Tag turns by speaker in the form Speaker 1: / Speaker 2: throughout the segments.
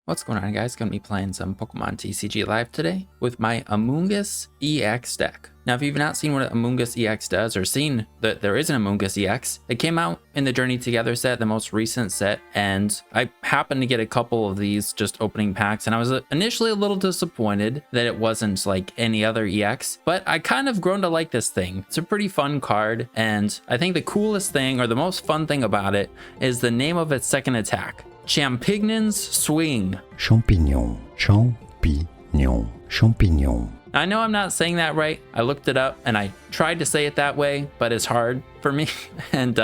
Speaker 1: What's going on, guys? Gonna be playing some Pokemon TCG Live today with my Amoonguss EX deck. Now, if you've not seen what Amoonguss EX does, or seen that there is an Amoonguss EX, it came out in the Journey Together set, the most recent set, and I happened to get a couple of these just opening packs, and I was initially a little disappointed that it wasn't like any other EX, but I kind of grown to like this thing. It's a pretty fun card, and I think the coolest thing, or the most fun thing about it, is the name of its second attack. Champignon's Swing.
Speaker 2: Champignon, champignon, champignon.
Speaker 1: I know I'm not saying that right. I looked it up and I tried to say it that way, but it's hard for me. And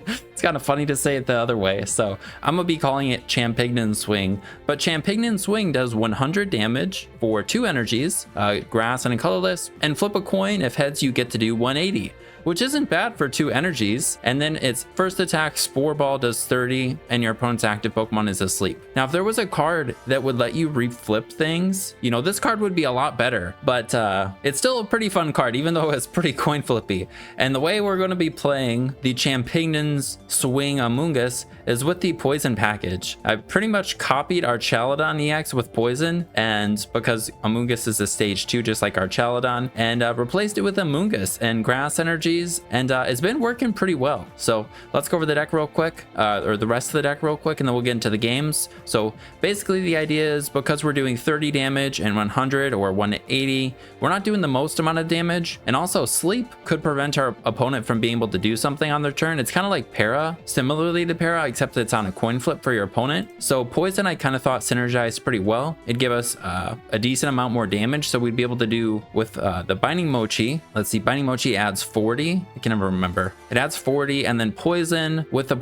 Speaker 1: it's kind of funny to say it the other way. So I'm going to be calling it Champignon Swing. But Champignon Swing does 100 damage for 2 energies, grass and a colorless, and flip a coin. If heads, you get to do 180. Which isn't bad for 2 energies. And then its first attack, Spore Ball, does 30, and your opponent's active Pokemon is asleep. Now, if there was a card that would let you reflip things, you know, this card would be a lot better. But it's still a pretty fun card, even though it's pretty coin flippy. And the way we're going to be playing the Champignon's Swing Amoonguss is with the Poison package. I pretty much copied our Chaladon EX with Poison, and because Amoonguss is a stage 2, just like our Chaladon, and replaced it with Amoonguss and Grass Energy. And it's been working pretty well. So let's go over the deck real quick, or the rest of the deck real quick, and then we'll get into the games. So basically the idea is, because we're doing 30 damage and 100 or 180, we're not doing the most amount of damage. And also sleep could prevent our opponent from being able to do something on their turn. It's kind of like Para, similarly to Para, except it's on a coin flip for your opponent. So Poison, I kind of thought synergized pretty well. It'd give us a decent amount more damage, so we'd be able to do with the Binding Mochi. Let's see, Binding Mochi adds 40. I can never remember. It adds 40, and then Poison with the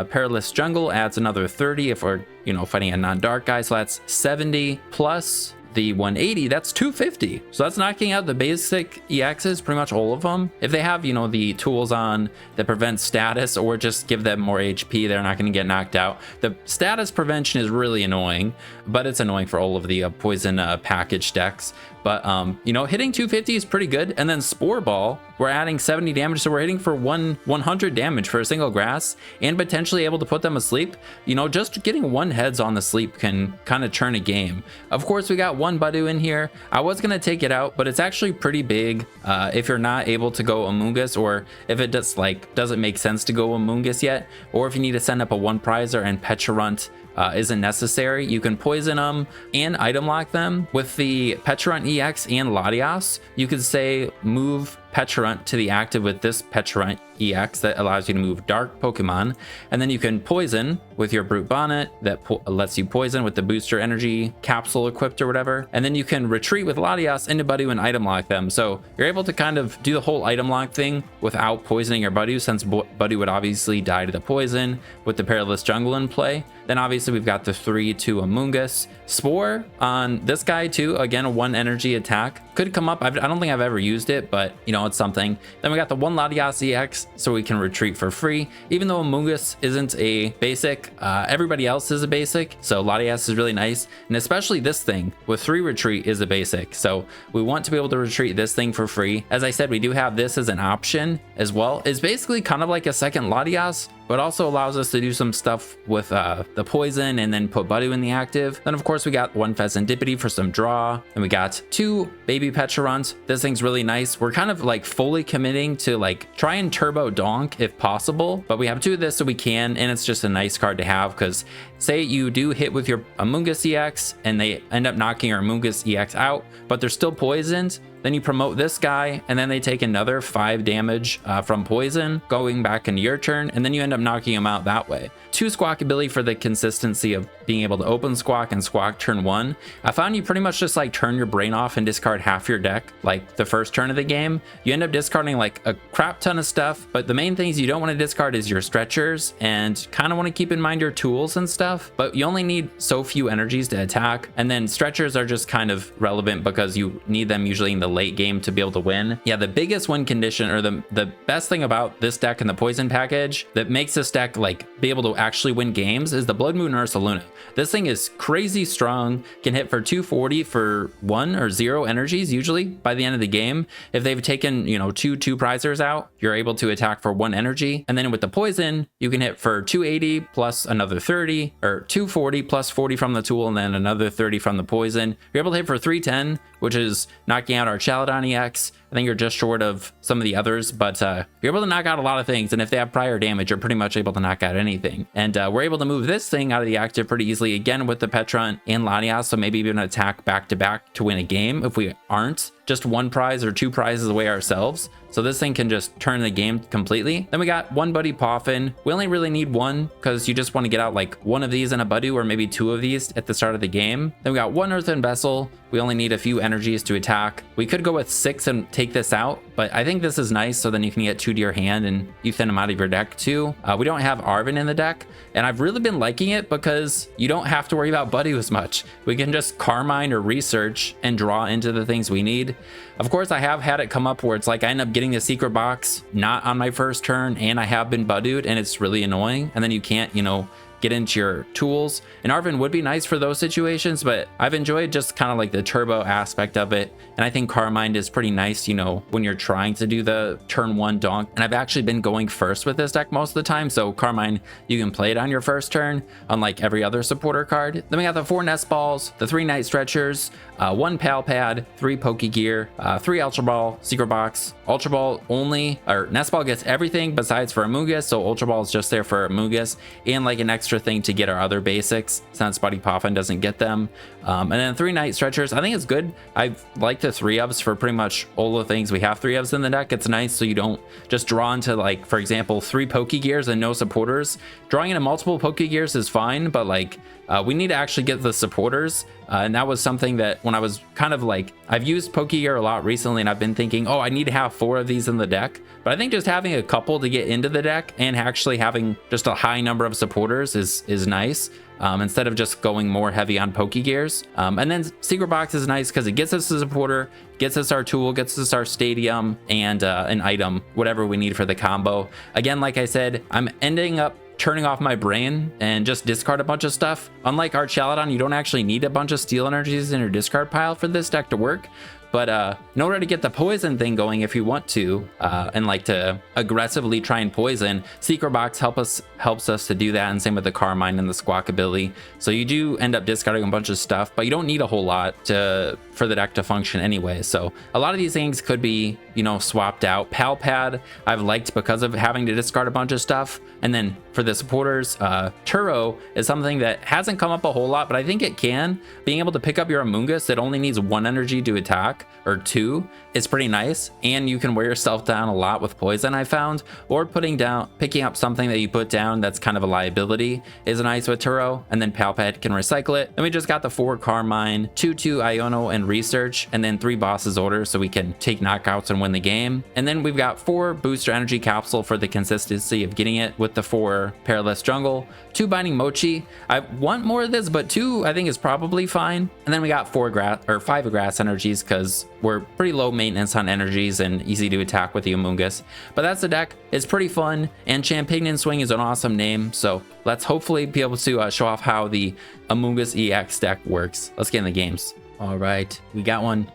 Speaker 1: Perilous Jungle adds another 30 if we're, you know, fighting a non-dark guy. So that's 70 plus the 180, that's 250. So that's knocking out the basic EXs, pretty much all of them. If they have, you know, the tools on that prevent status or just give them more HP, they're not going to get knocked out. The status prevention is really annoying, but it's annoying for all of the Poison package decks. But, you know, hitting 250 is pretty good. And then Spore Ball, we're adding 70 damage. So we're hitting for 100 damage for a single grass and potentially able to put them asleep. You know, just getting 1 heads on the sleep can kind of turn a game. Of course, we got 1 Budew in here. I was going to take it out, but it's actually pretty big if you're not able to go Amoonguss, or if it just like doesn't make sense to go Amoonguss yet, or if you need to send up a 1 prizer and Pecharunt isn't necessary, you can Poison them and item lock them. With the Pecharunt EX and Latias, you could say move Pecharunt to the active with this Pecharunt EX that allows you to move dark Pokemon, and then you can Poison with your Brute Bonnet that lets you Poison with the booster energy capsule equipped or whatever, and then you can retreat with Latias into Budew and item lock them. So you're able to kind of do the whole item lock thing without poisoning your Budew, since Budew would obviously die to the poison with the Perilous Jungle in play. Then obviously we've got the 3/2 Amoonguss. Spore on this guy too, again a 1 energy attack, could come up. I don't think I've ever used it, but you know, it's something. Then we got the 1 Latias EX, so we can retreat for free. Even though Amoonguss isn't a basic, everybody else is a basic, so Latias is really nice. And especially this thing with 3 retreat is a basic, so we want to be able to retreat this thing for free. As I said, we do have this as an option as well. It's basically kind of like a second Latias, but also allows us to do some stuff with the Poison and then put Budew in the active. Then of course we got 1 Fezandipiti for some draw, and we got 2 Baby Pecharunt. This thing's really nice. We're kind of like fully committing to like try and turbo donk if possible, but we have 2 of this so we can, and it's just a nice card to have, because say you do hit with your Amoonguss EX and they end up knocking your Amoonguss EX out, but they're still poisoned. Then you promote this guy, and then they take another 5 damage from Poison, going back into your turn, and then you end up knocking them out that way. 2 Squawkabilly for the consistency of being able to open Squawk and Squawk turn 1. I found you pretty much just like turn your brain off and discard half your deck, like the first turn of the game. You end up discarding like a crap ton of stuff, but the main things you don't want to discard is your stretchers, and kind of want to keep in mind your tools and stuff, but you only need so few energies to attack. And then stretchers are just kind of relevant because you need them usually in the late game to be able to win. Yeah, the biggest win condition, or the best thing about this deck and the poison package that makes this deck like be able to actually win games is the Bloodmoon Ursaluna. This thing is crazy strong, can hit for 240 for 1 or 0 energies usually by the end of the game. If they've taken, you know, two prizers out, you're able to attack for 1 energy. And then with the poison, you can hit for 280 plus another 30, or 240 plus 40 from the tool, and then another 30 from the poison. You're able to hit for 310, which is knocking out our Chaladon EX. I think you're just short of some of the others, but you're able to knock out a lot of things. And if they have prior damage, you're pretty much able to knock out anything. And we're able to move this thing out of the active pretty easily, again, with the Pecharunt and Latias. So maybe even attack back to back to win a game if we aren't just 1 prize or 2 prizes away ourselves. So this thing can just turn the game completely. Then we got 1 Buddy Poffin. We only really need 1 because you just want to get out like 1 of these in a Budew, or maybe 2 of these at the start of the game. Then we got 1 Earthen Vessel. We only need a few energies to attack. We could go with 6 and take this out, but I think this is nice, so then you can get 2 to your hand and you thin them out of your deck too. We don't have Arven in the deck, and I've really been liking it because you don't have to worry about Budew as much. We can just Carmine or research and draw into the things we need. Of course, I have had it come up where it's like I end up getting the secret box not on my first turn, and I have been Budewed, and it's really annoying. And then you can't, you know, get into your tools. And Arven would be nice for those situations, but I've enjoyed just kind of like the turbo aspect of it. And I think Carmine is pretty nice, you know, when you're trying to do the turn 1 donk. And I've actually been going first with this deck most of the time. So Carmine, you can play it on your first turn, unlike every other supporter card. Then we got the 4 Nest Balls, the 3 Night Stretchers, 1 Pal Pad, 3 Pokegear, 3 Ultra Ball, Secret Box. Ultra Ball only, or Nest Ball gets everything besides for Amoonguss, so Ultra Ball is just there for Amoonguss, and like an extra thing to get our other basics since Buddy Poffin doesn't get them. And then 3 Night Stretchers, I think it's good. I like the 3-ofs for pretty much all the things we have 3-ofs in the deck. It's nice so you don't just draw into, like, for example, 3 Pokegears and no supporters. Drawing into multiple Pokegears is fine, but like we need to actually get the supporters. And that was something that when I was kind of like, I've used Pokegear a lot recently, and I've been thinking, oh, I need to have 4 of these in the deck. But I think just having a couple to get into the deck and actually having just a high number of supporters is nice. Instead of just going more heavy on Pokegears. And then Secret Box is nice because it gets us a supporter, gets us our tool, gets us our stadium, and an item, whatever we need for the combo. Again, like I said, I'm ending up turning off my brain and just discard a bunch of stuff. Unlike our Chaladon, you don't actually need a bunch of steel energies in your discard pile for this deck to work. But in order to get the poison thing going, if you want to, and like to aggressively try and poison, Secret Box helps us to do that, and same with the Carmine and the Squawkabilly. So you do end up discarding a bunch of stuff, but you don't need a whole lot for the deck to function anyway. So a lot of these things could be, you know, swapped out. Pal Pad I've liked because of having to discard a bunch of stuff. And then for the supporters, Turo is something that hasn't come up a whole lot, but I think it can. Being able to pick up your Amoonguss that only needs 1 energy to attack, or 2, is pretty nice, and you can wear yourself down a lot with poison, I found. Or picking up something that you put down that's kind of a liability is nice with Turo. And then Palpad can recycle it. Then we just got the 4 Carmine, 2 Iono and research, and then 3 Boss's Order so we can take knockouts and win the game. And then we've got 4 Booster Energy Capsule for the consistency of getting it, with the 4 Perilous Jungle, 2 Binding Mochi. I want more of this, but 2 I think is probably fine. And then we got 5 Grass Energies because we're pretty low maintenance on energies and easy to attack with the Amoonguss. But that's the deck. It's pretty fun, and Champignon Swing is an awesome name, so let's hopefully be able to show off how the Amoonguss EX deck works. Let's get in the games. All right, we got one.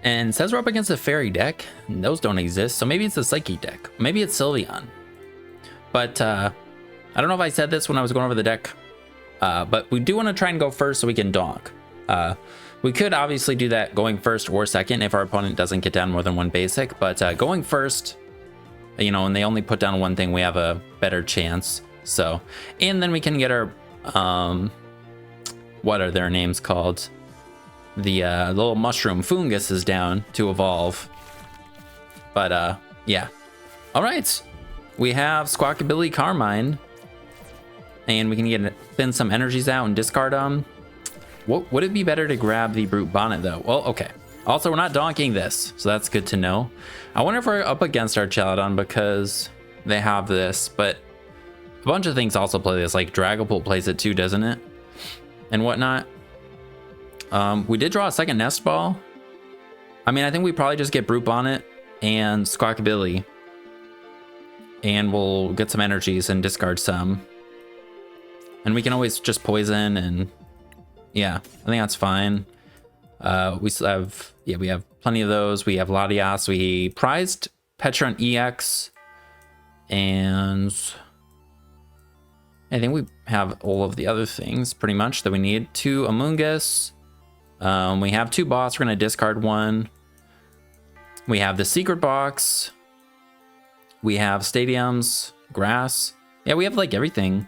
Speaker 1: And it says we're up against a fairy deck, and those don't exist, so maybe it's a Psyche deck. Maybe it's Sylveon. But I don't know if I said this when I was going over the deck, but we do want to try and go first so we can donk. We could obviously do that going first or second if our opponent doesn't get down more than 1 basic, but going first, you know, and they only put down 1 thing, we have a better chance. So, and then we can get our, what are their names called? The little mushroom Foongus is down to evolve. But yeah. All right, we have Squawkabilly Carmine, and we can thin some energies out and discard them. Would it be better to grab the Brute Bonnet though? Well, okay. Also, we're not donking this, so that's good to know. I wonder if we're up against our Chaladon because they have this, but a bunch of things also play this, like Dragapult plays it too, doesn't it? And whatnot. We did draw a second Nest Ball. I mean, I think we probably just get Brute Bonnet and Squawkabilly. And we'll get some energies and discard some. And we can always just poison and yeah, I think that's fine. We still have, yeah, we have plenty of those. We have Latias. We prized Pecharunt EX. And I think we have all of the other things pretty much that we need. 2 Amoonguss. We have 2 boss. We're going to discard 1. We have the secret box. We have stadiums, grass. Yeah, we have like everything.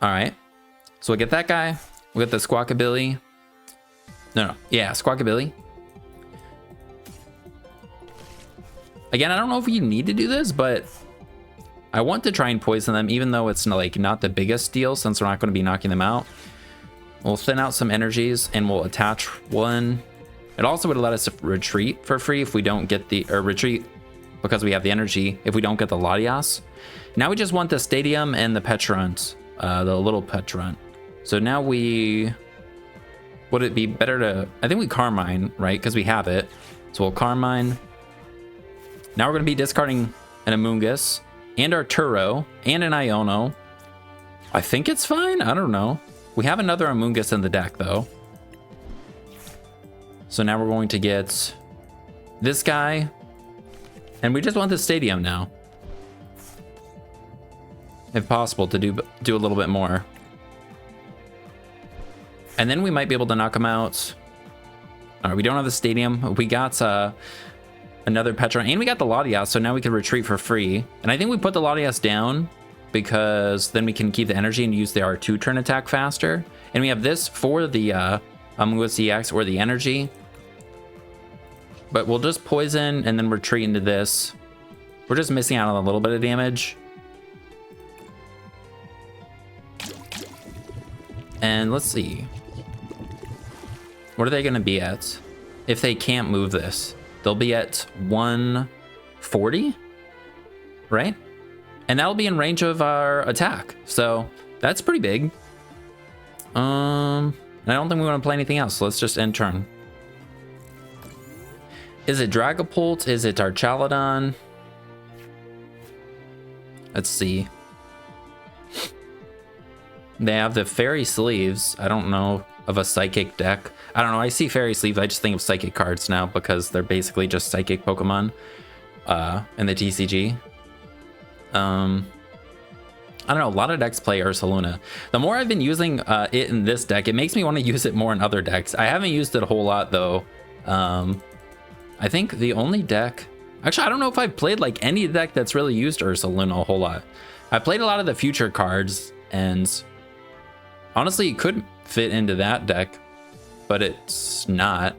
Speaker 1: All right. So we'll get that guy. We'll get the Squawkabilly. No. Yeah, Squawkabilly. Again, I don't know if you need to do this, but I want to try and poison them, even though it's like not the biggest deal since we're not going to be knocking them out. We'll thin out some energies and we'll attach 1. It also would let us retreat for free if we don't get the, or retreat because we have the energy if we don't get the Latias. Now we just want the stadium and the Pecharunt, the little Pecharunt. So now would it be better to, I think we Carmine, right? Because we have it. So we'll Carmine. Now we're going to be discarding an Amoonguss and our Turo and an Iono. I think it's fine. I don't know. We have another Amoonguss in the deck though. So now we're going to get this guy. And we just want the stadium now. If possible, to do a little bit more. And then we might be able to knock him out. All right, we don't have the stadium. We got another Pecharunt, and we got the Latias, so now we can retreat for free. And I think we put the Latias down because then we can keep the energy and use the R2 turn attack faster. And we have this for the Amoonguss EX or the energy. But we'll just poison and then retreat into this. We're just missing out on a little bit of damage. And let's see. What are they going to be at? If they can't move this, they'll be at 140, right? And that'll be in range of our attack. So that's pretty big. I don't think we want to play anything else. So let's just end turn. Is it Dragapult? Is it Archaladon? Let's see. They have the Fairy Sleeves. I don't know of a Psychic deck. I don't know. I see Fairy Sleeves. I just think of Psychic cards now because they're basically just Psychic Pokemon in the TCG. I don't know. A lot of decks play Ursaluna. The more I've been using it in this deck, it makes me want to use it more in other decks. I haven't used it a whole lot though. I think the only deck... Actually, I don't know if I've played like any deck that's really used Ursaluna a whole lot. I played a lot of the future cards, and honestly, it could fit into that deck, but it's not.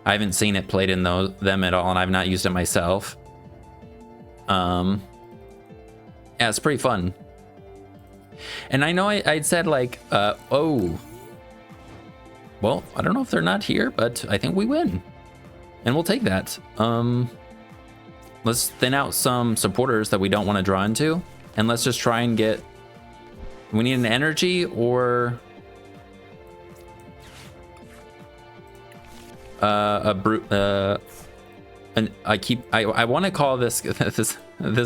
Speaker 1: I haven't seen it played in them at all, and I've not used it myself. Yeah, it's pretty fun. And I know I'd said like, oh, well, I don't know if they're not here, but I think we win. And we'll take that. Let's thin out some supporters that we don't want to draw into. And let's just try and get... We need an energy or... a brute... and I want to call this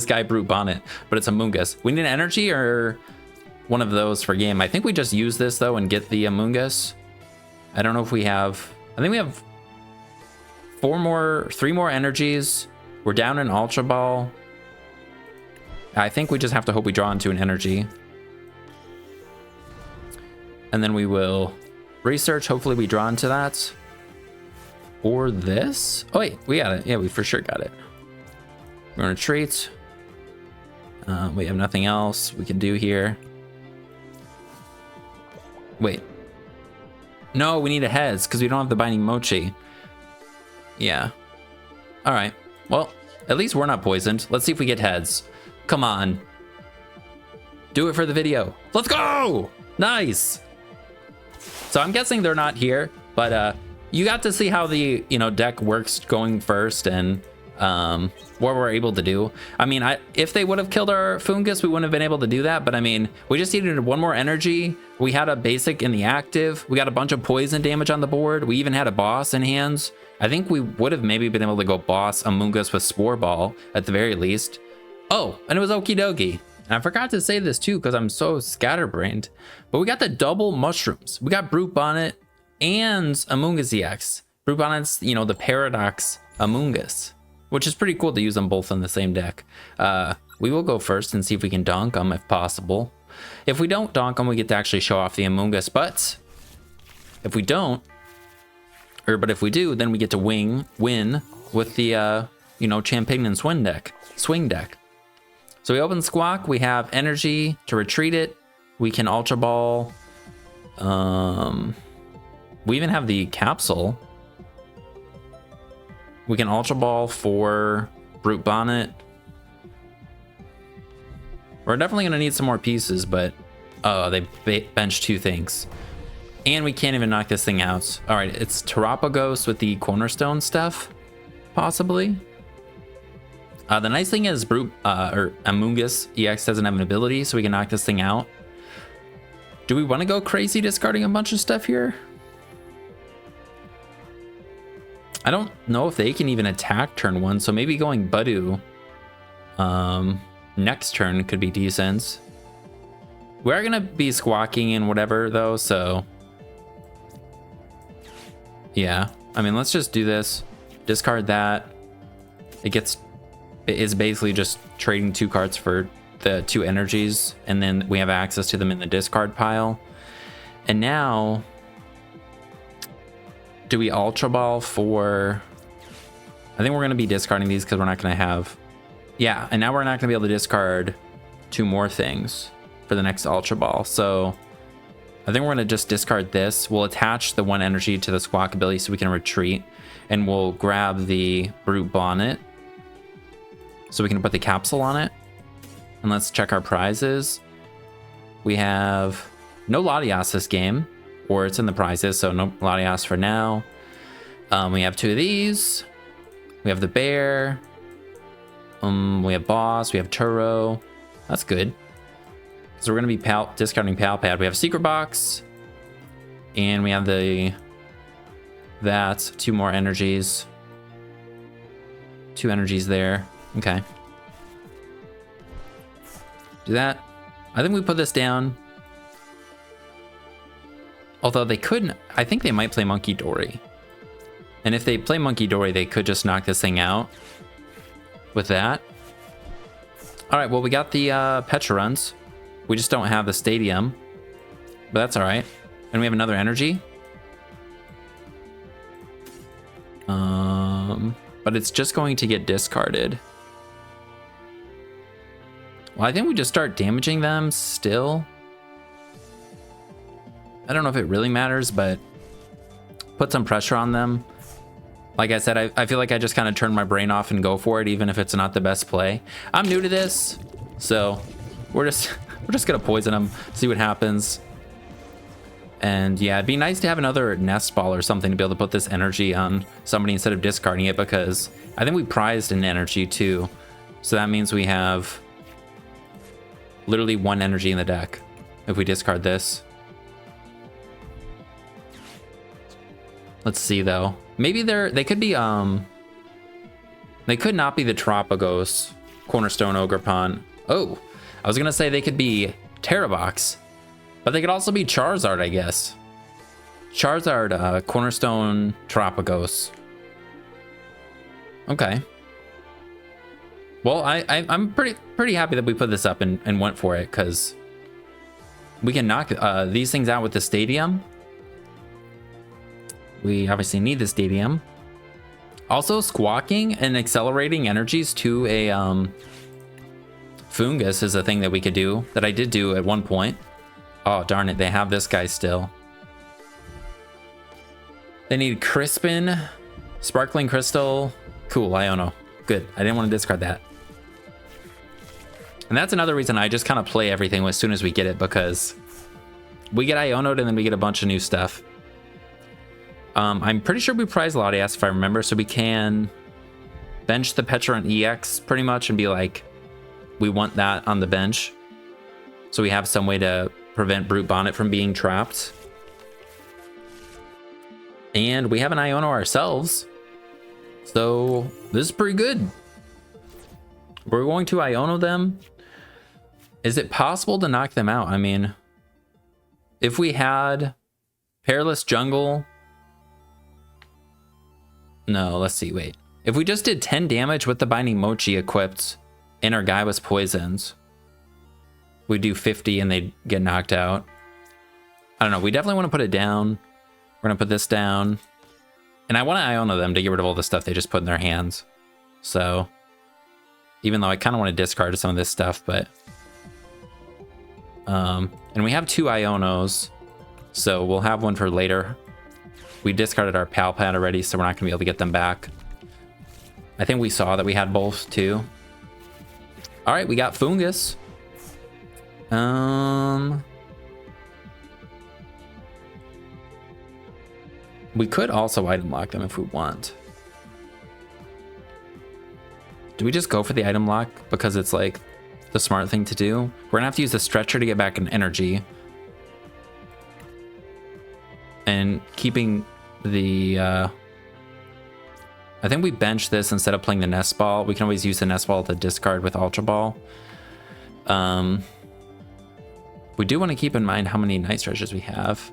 Speaker 1: guy Brute Bonnet, but it's Amoonguss. We need an energy or one of those for game. I think we just use this though and get the Amoonguss. I don't know if we have... I think we have... 3 more energies. We're down an Ultra Ball. I think we just have to hope we draw into an energy. And then we will research. Hopefully we draw into that. Or this. Oh wait, we got it. Yeah, we for sure got it. We're gonna retreat. We have nothing else we can do here. Wait. No, we need a heads because we don't have the Binding Mochi. Yeah. All right. Well, at least we're not poisoned. Let's see if we get heads. Come on. Do it for the video. Let's go! Nice. So I'm guessing they're not here, but you got to see how the deck works going first, and what we're able to do. I mean, if they would have killed our Foongus, we wouldn't have been able to do that. But I mean, we just needed one more energy. We had a basic in the active. We got a bunch of poison damage on the board. We even had a boss in hands. I think we would have maybe been able to go boss Amoonguss with Spore Ball at the very least. Oh, and it was okie dokie. And I forgot to say this too because I'm so scatterbrained. But we got the double mushrooms. We got Brute Bonnet and Amoonguss EX. Brute Bonnet's, you know, the Paradox Amoonguss, which is pretty cool to use them both in the same deck. We will go first and see if we can donk them if possible. If we don't donk them, we get to actually show off the Amoonguss. But if we don't, but if we do, then we get to win with the, you know, Champignon swing deck. So we open Squawk, we have energy to retreat it. We can Ultra Ball. We even have the capsule. We can Ultra Ball for Brute Bonnet. We're definitely gonna need some more pieces, but they benched 2 things. And we can't even knock this thing out. All right, it's Terapagos with the Cornerstone stuff, possibly. The nice thing is Amoonguss EX doesn't have an ability, so we can knock this thing out. Do we want to go crazy discarding a bunch of stuff here? I don't know if they can even attack turn 1, so maybe going Budew next turn could be decent. We're gonna be squawking and whatever though, so yeah. I mean, let's just do this. Discard that. It is basically just trading 2 cards for the 2 energies, and then we have access to them in the discard pile. And now, do we Ultra Ball for... I think we're going to be discarding these because we're not going to have... Yeah, and now we're not going to be able to discard 2 more things for the next Ultra Ball. So I think we're going to just discard this. We'll attach the 1 energy to the Squawkabilly so we can retreat. And we'll grab the Brute Bonnet so we can put the capsule on it. And let's check our prizes. We have no Latias this game, or it's in the prizes, so no Latias for now. We have 2 of these. We have the bear. We have boss. We have Turo. That's good. So we're gonna be discarding Pal Pad. We have Secret Box, and we have that 2 more energies. 2 energies there. Okay. Do that. I think we put this down. Although they couldn't, I think they might play Monkey Dory. And if they play Monkey Dory, they could just knock this thing out with that. All right, well, we got the Pecharunts. We just don't have the Stadium, but that's all right. And we have another energy. But it's just going to get discarded. Well, I think we just start damaging them still. I don't know if it really matters, but put some pressure on them. Like I said, I feel like I just kind of turn my brain off and go for it, even if it's not the best play. I'm new to this, so we're just gonna poison them, see what happens. And yeah, it'd be nice to have another nest ball or something to be able to put this energy on somebody instead of discarding it, because I think we prized an energy too. So that means we have literally 1 energy in the deck if we discard this. Let's see though. Maybe they could be they could not be the Terapagos Cornerstone Ogerpon. Oh, I was gonna say they could be Terrabox, but they could also be Charizard, I guess. Charizard Cornerstone Terapagos. Okay. Well, I'm pretty happy that we put this up and went for it, because we can knock these things out with the Stadium. We obviously need the Stadium. Also, squawking and accelerating energies to a Foongus is a thing that we could do, that I did do at one point. Oh, darn it, they have this guy still. They need Crispin, Sparkling Crystal. Cool, Iono. Good, I didn't want to discard that. And that's another reason I just kind of play everything as soon as we get it, because we get Iono'd and then we get a bunch of new stuff. I'm pretty sure we prize Latias if I remember, so we can bench the Pecharunt EX pretty much and be like, we want that on the bench. So we have some way to prevent Brute Bonnet from being trapped. And we have an Iono ourselves. So this is pretty good. We're going to Iono them. Is it possible to knock them out? I mean, if we had Perilous Jungle. No, let's see, wait. If we just did 10 damage with the Binding Mochi equipped and our guy was poisoned, we'd do 50 and they'd get knocked out. I don't know, we definitely want to put it down. We're gonna put this down. And I want to Iono them to get rid of all the stuff they just put in their hands. So, even though I kind of want to discard some of this stuff, but... and we have 2 Ionos, so we'll have one for later. We discarded our PAL pad already, so we're not going to be able to get them back. I think we saw that we had both, too. Alright, we got Foongus. We could also item lock them if we want. Do we just go for the item lock because it's like the smart thing to do? We're gonna have to use the stretcher to get back an energy. And keeping the, I think we bench this instead of playing the Nest Ball. We can always use the Nest Ball to discard with Ultra Ball. We do want to keep in mind how many Night Stretchers we have.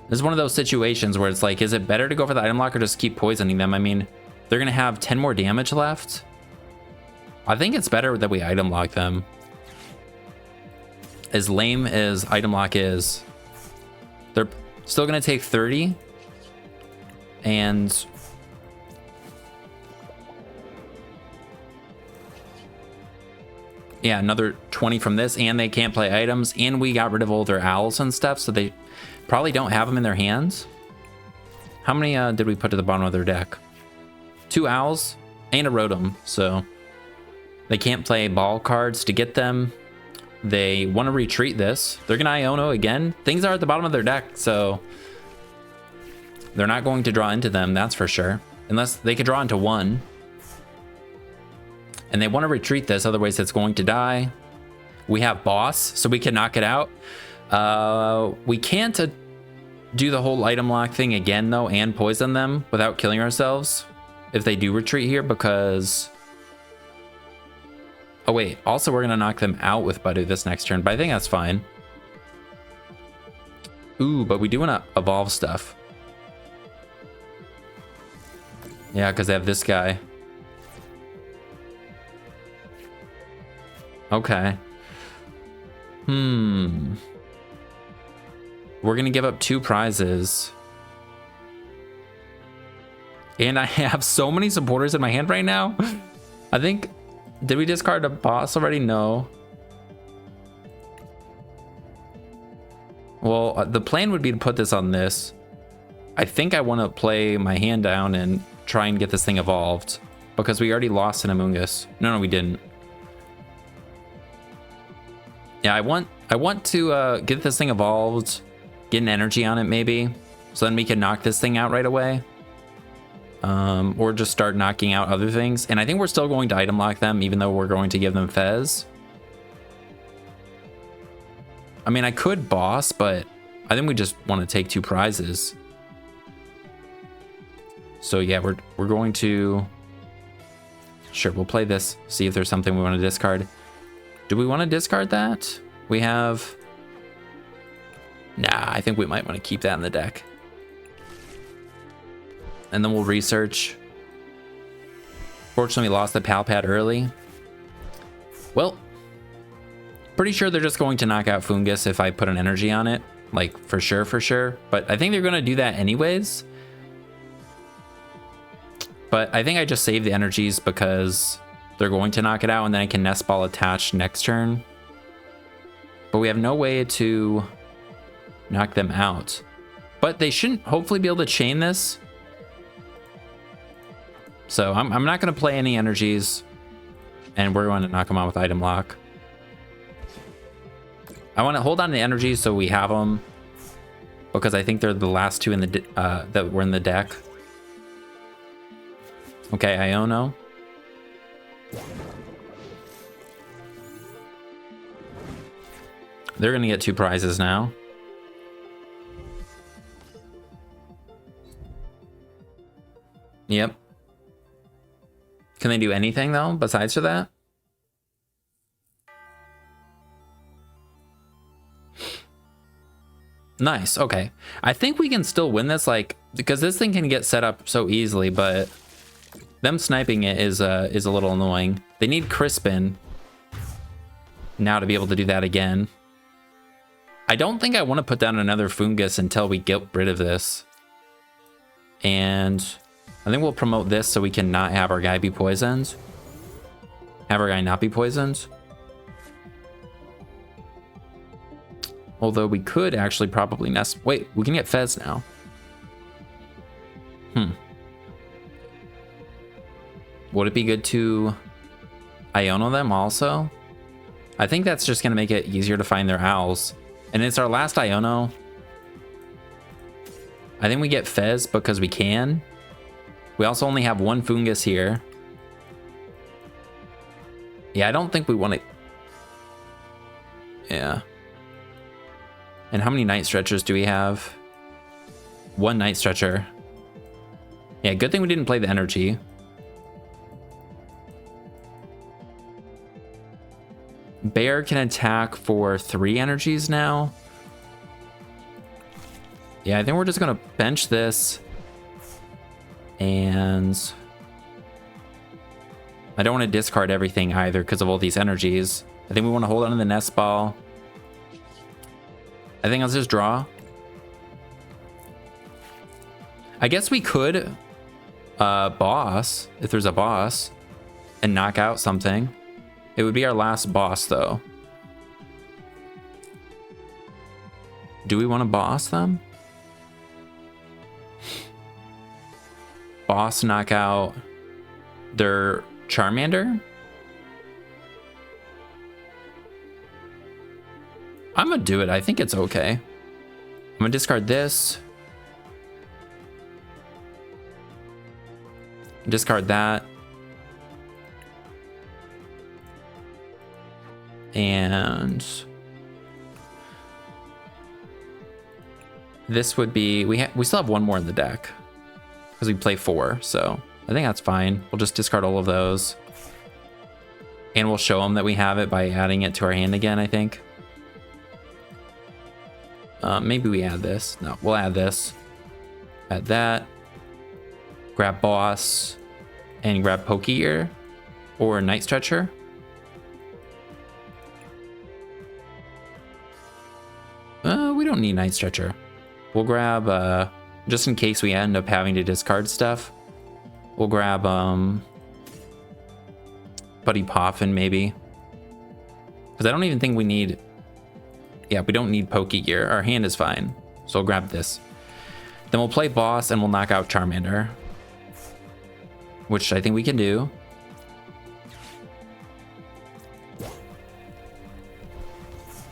Speaker 1: This is one of those situations where it's like, is it better to go for the item lock or just keep poisoning them? I mean, they're going to have 10 more damage left. I think it's better that we item lock them. As lame as item lock is, they're still going to take 30. And yeah, another 20 from this, and they can't play items, and we got rid of all their owls and stuff, so they probably don't have them in their hands. How many did we put to the bottom of their deck? 2 owls and a Rotom, so they can't play ball cards to get them. They want to retreat this. They're gonna Iono again. Things are at the bottom of their deck, so they're not going to draw into them, that's for sure. Unless they could draw into one. And they want to retreat this, otherwise it's going to die. We have Boss, so we can knock it out. We can't do the whole item lock thing again, though, and poison them without killing ourselves if they do retreat here, because... Oh, wait. Also, we're going to knock them out with Budew this next turn, but I think that's fine. Ooh, but we do want to evolve stuff. Yeah, because they have this guy. Okay. We're going to give up 2 prizes. And I have so many supporters in my hand right now. I think... Did we discard a boss already? No. Well, the plan would be to put this on this. I think I want to play my hand down and try and get this thing evolved. Because we already lost an Amoonguss. No, we didn't. Yeah, I want to get this thing evolved, get an energy on it maybe, so then we can knock this thing out right away. Or just start knocking out other things. And I think we're still going to item lock them, even though we're going to give them Fez. I mean, I could boss, but I think we just want to take 2 prizes. So yeah, we're going to... Sure, we'll play this, see if there's something we want to discard. Do we want to discard that? We have... Nah, I think we might want to keep that in the deck. And then we'll research. Fortunately, we lost the PAL pad early. Well, pretty sure they're just going to knock out Foongus if I put an energy on it. Like, for sure. But I think they're going to do that anyways. But I think I just save the energies because they're going to knock it out, and then I can Nest Ball attach next turn. But we have no way to knock them out. But they shouldn't hopefully be able to chain this. So I'm not going to play any energies, and we're going to knock them out with item lock. I want to hold on to the energies so we have them, because I think they're the last 2 in the that were in the deck. Okay, Iono. They're gonna get 2 prizes now. Yep. Can they do anything though besides for that? Nice. Okay. I think we can still win this, like, because this thing can get set up so easily, but them sniping it is a little annoying. They need Crispin now to be able to do that again. I don't think I want to put down another Foongus until we get rid of this. And I think we'll promote this so we can not have our guy be poisoned. Have our guy not be poisoned. Although we could actually probably nest. Wait, we can get Fez now. Would it be good to Iono them also? I think that's just going to make it easier to find their owls. And it's our last Iono. I think we get Fez because we can. We also only have 1 Foongus here. Yeah, I don't think we want to... Yeah. And how many Night Stretchers do we have? 1 Night Stretcher. Yeah, good thing we didn't play the energy. Bear can attack for 3 energies now. Yeah, I think we're just gonna bench this. And I don't want to discard everything either because of all these energies. I think we want to hold on to the nest ball. I think let's just draw. I guess we could boss, if there's a boss, and knock out something. It would be our last boss, though. Do we want to boss them? Boss, knock out their Charmander? I'm gonna do it. I think it's okay. I'm gonna discard this. Discard that. And this would be, we still have 1 more in the deck because we play 4, so I think that's fine. We'll just discard all of those and we'll show them that we have it by adding it to our hand again, I think. Maybe we add this. No, we'll add this. Add that. Grab Boss and grab Pokegear or Night Stretcher. We don't need Night Stretcher. We'll grab, just in case we end up having to discard stuff, we'll grab, Buddy Poffin maybe. Because I don't even think we need, yeah, we don't need Pokegear. Our hand is fine. So we'll grab this. Then we'll play Boss and we'll knock out Charmander. Which I think we can do.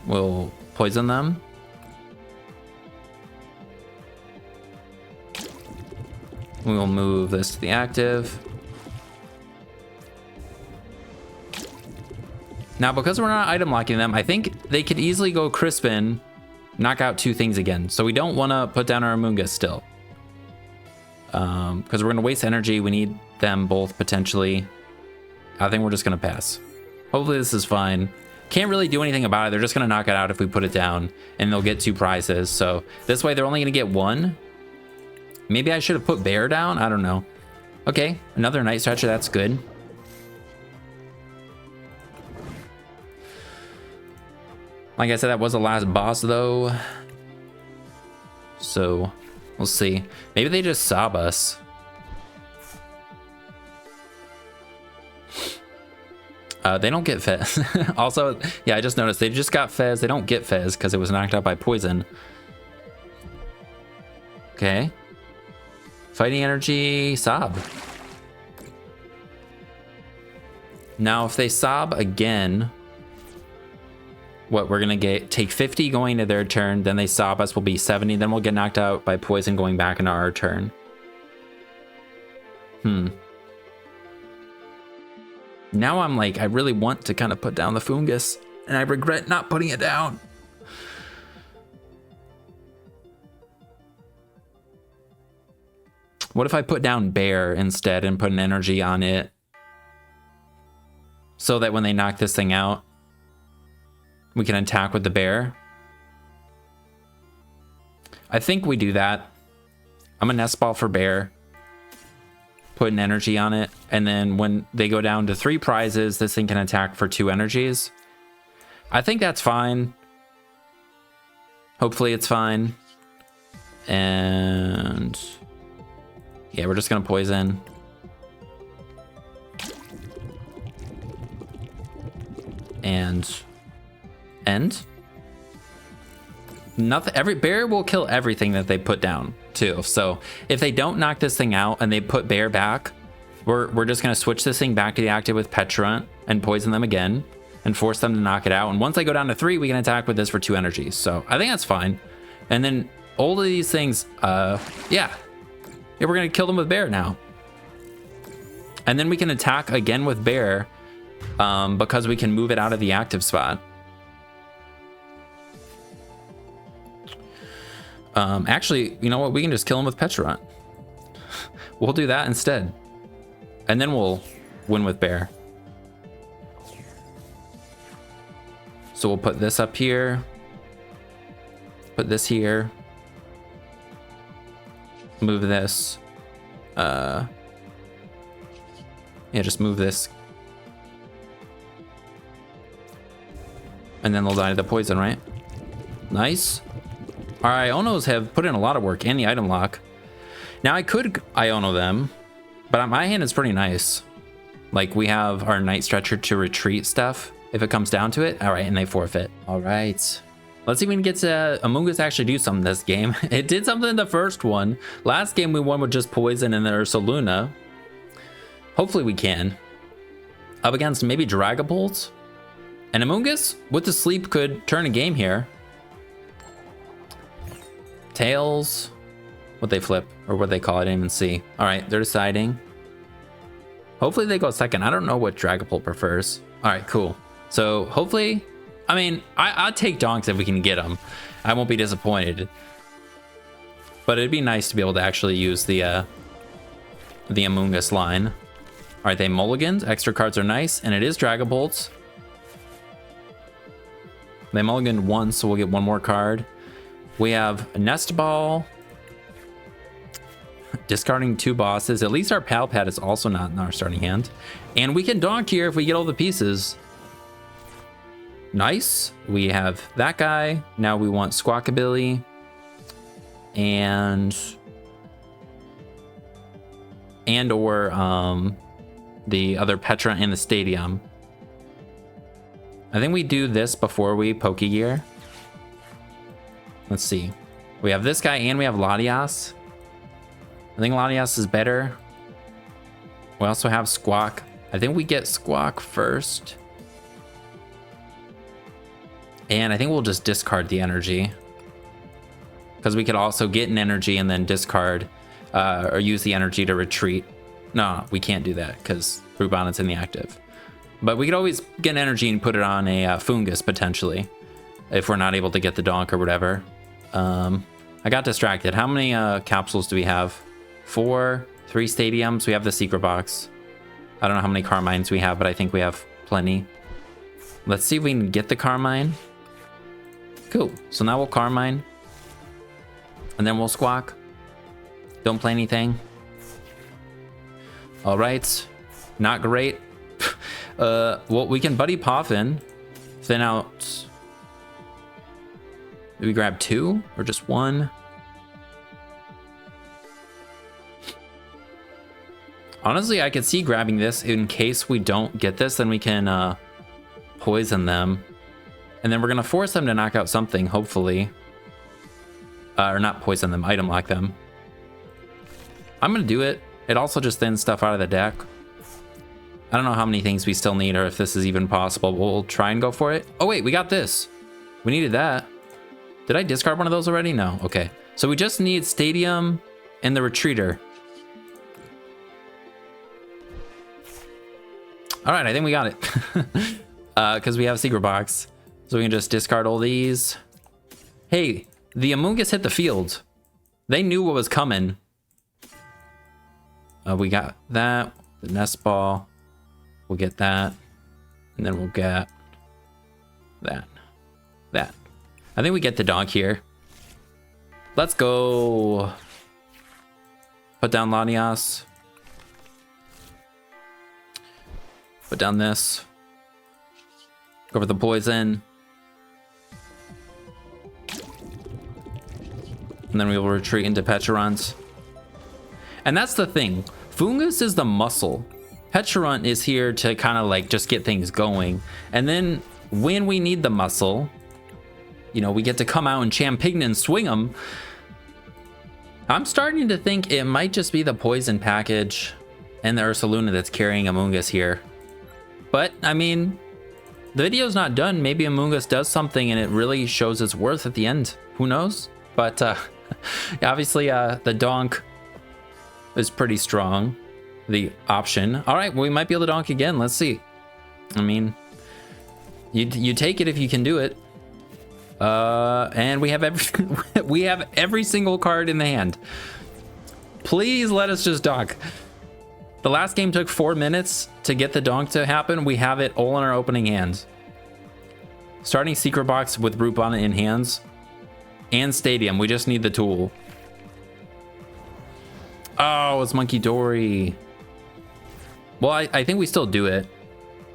Speaker 1: We'll poison them. We will move this to the active. Now, because we're not item locking them, I think they could easily go Crispin, knock out 2 things again. So we don't want to put down our Amoonguss still. Because we're going to waste energy. We need them both potentially. I think we're just going to pass. Hopefully this is fine. Can't really do anything about it. They're just going to knock it out if we put it down. And they'll get 2 prizes. So this way they're only going to get 1. Maybe I should have put Bear down. I don't know. Okay, another Night Stretcher. That's good. Like I said, that was the last boss, though. So, we'll see. Maybe they just sob us. They don't get Fez. Also, yeah, I just noticed they just got Fez. They don't get Fez because it was knocked out by poison. Okay. Fighting energy, sob. Now, if they sob again, what we're gonna take 50 going to their turn, then they sob us, will be 70, then we'll get knocked out by poison going back into our turn. Now I'm like, I really want to kind of put down the Foongus, and I regret not putting it down. What if I put down Bear instead and put an energy on it? So that when they knock this thing out, we can attack with the Bear. I think we do that. I'm a nest ball for Bear. Put an energy on it, and then when they go down to 3 prizes, this thing can attack for 2 energies. I think that's fine. Hopefully it's fine. And yeah, we're just gonna poison. And end. Nothing. Every Bear will kill everything that they put down too. So if they don't knock this thing out and they put Bear back, we're just gonna switch this thing back to the active with Pecharunt and poison them again and force them to knock it out. And once they go down to 3, we can attack with this for 2 energies. So I think that's fine. And then all of these things, yeah, we're gonna kill them with Bear now. And then we can attack again with Bear because we can move it out of the active spot. Actually, you know what? We can just kill him with Pecharunt. We'll do that instead. And then we'll win with Bear. So we'll put this up here. Put this here. Move this. Yeah, just move this. And then they'll die to the poison, right? Nice. Our Ionos have put in a lot of work and the item lock. Now I could Iono them, but my hand is pretty nice. Like we have our Night Stretcher to retreat stuff if it comes down to it. All right, and they forfeit. All right. Let's see if we can get to Amoonguss actually do something this game. It did something in the first one. Last game we won with just poison and then Ursaluna. Hopefully we can. Up against maybe Dragapult. And Amoonguss with the sleep could turn a game here. Tails, what they flip or what they call it, I didn't even see. All right, they're deciding. Hopefully they go second. I don't know what Dragapult prefers. All right, cool. So hopefully, I mean, I'll take donks if we can get them. I won't be disappointed. But it'd be nice to be able to actually use the Amoonguss line. All right, they mulligans. Extra cards are nice, and it is Dragapult. They mulliganed once, so we'll get 1 more card. We have a Nest Ball. Discarding 2 bosses. At least our Pal Pad is also not in our starting hand. And we can donk here if we get all the pieces. Nice. We have that guy. Now we want Squawkabilly. And or the other Pecharunt in the stadium. I think we do this before we Pokegear. Let's see. We have this guy and we have Latias. I think Latias is better. We also have Squawk. I think we get Squawk first. And I think we'll just discard the energy. Because we could also get an energy and then discard or use the energy to retreat. No, we can't do that because Brute Bonnet's in the active. But we could always get an energy and put it on a Foongus potentially. If we're not able to get the donk or whatever. I got distracted. How many capsules do we have? 4, 3 stadiums. We have the secret box. I don't know how many Carmines we have, but I think we have plenty. Let's see if we can get the Carmine. Cool. So now we'll Carmine. And then we'll Squawk. Don't play anything. All right. Not great. Well, we can Buddy Poffin. Thin out. Do we grab 2 or just 1? Honestly, I could see grabbing this in case we don't get this, then we can poison them. And then we're gonna force them to knock out something, hopefully. Or not poison them, item lock them. I'm gonna do it. It also just thins stuff out of the deck. I don't know how many things we still need or if this is even possible. We'll try and go for it. Oh wait, we got this. We needed that. Did I discard one of those already? No, okay. So we just need Stadium and the Retreater. All right, I think we got it. Because we have a secret box. So we can just discard all these. Hey, the Amoonguss hit the field. They knew what was coming. We got that, the nest ball. We'll get that. And then we'll get that. I think we get the donk here. Let's go. Put down Latias. Put down this. Go for the poison. And then we will retreat into Pecharunt. And that's the thing. Foongus is the muscle. Pecharunt is here to kind of like just get things going. And then when we need the muscle, you know, we get to come out and Champignon and swing them. I'm starting to think it might just be the poison package and the Ursaluna that's carrying Amoonguss here. But, I mean, the video's not done. Maybe Amoonguss does something and it really shows its worth at the end. Who knows? But, obviously, the donk is pretty strong. The option. All right, we might be able to donk again. Let's see. I mean, you take it if you can do it. And we have every single card in the hand. Please let us just donk. The last game took 4 minutes to get the donk to happen. We have it all in our opening hands. Starting secret box with Brute Bonnet in hands and stadium. We just need the tool. Oh, it's Monkey Dory. Well, I think we still do it.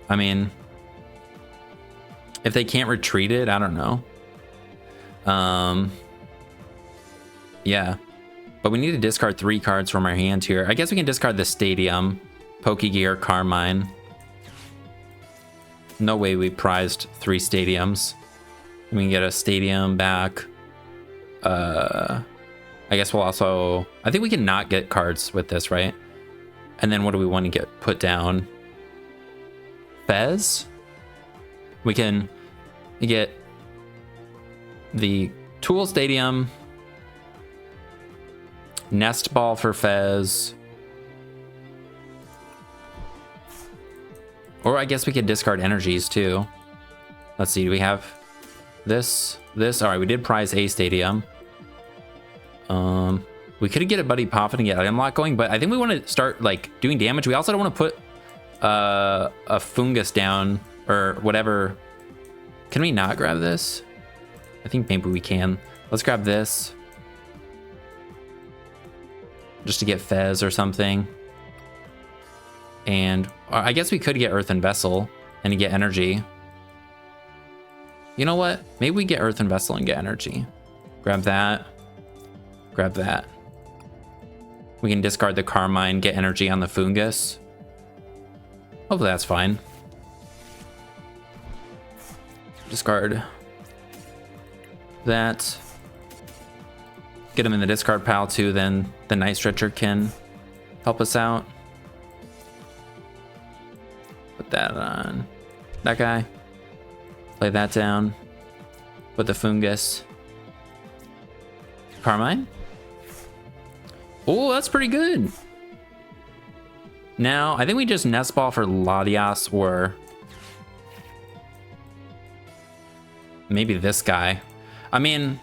Speaker 1: I mean, if they can't retreat it, I don't know. Yeah, but we need to discard 3 cards from our hand here. I guess we can discard the stadium, Pokegear, Carmine. No way we prized 3 stadiums. We can get a stadium back. I guess we'll also, I think we can not get cards with this, right? And then what do we want to get put down? Fez? We can get the Tool Stadium, Nest Ball for Fez, or I guess we could discard energies too. Let's see, do we have this? All right, we did prize a stadium. We could get a Buddy Poffin and get Unlock going, but I think we want to start like doing damage. We also don't want to put a Foongus down or whatever. Can we not grab this? I think maybe we can. Let's grab this. Just to get Fez or something. And I guess we could get Earthen Vessel and get energy. You know what? Maybe we get Earthen Vessel and get energy. Grab that. Grab that. We can discard the Carmine, get energy on the Foongus. Hopefully that's fine. Discard that. Get him in the discard pile too, then the Night Stretcher can help us out. Put that on that guy. Play that down. Put the Foongus. Carmine? Oh, that's pretty good. Now, I think we just Nest Ball for Latias or maybe this guy. I mean,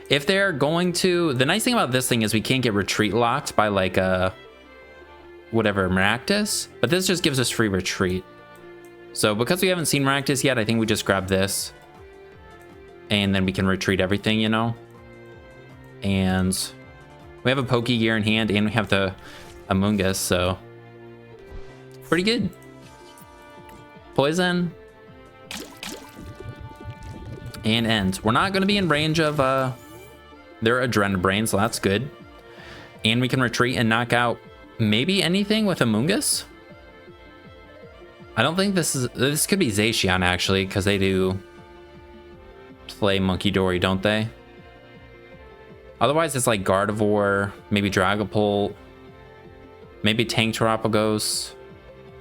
Speaker 1: if they're going to, the nice thing about this thing is we can't get retreat locked by like a whatever Maractus, but this just gives us free retreat. So because we haven't seen Maractus yet, I think we just grab this and then we can retreat everything, you know? And we have a Pokegear in hand and we have the Amoonguss, so pretty good. Poison and end. We're not going to be in range of their Adrenaline Brain, so that's good. And we can retreat and knock out maybe anything with Amoonguss. I don't think this could be Zacian actually, because they do play Monkey Dory, don't they? Otherwise, it's like Gardevoir, maybe Dragapult, maybe Tank Terapagos.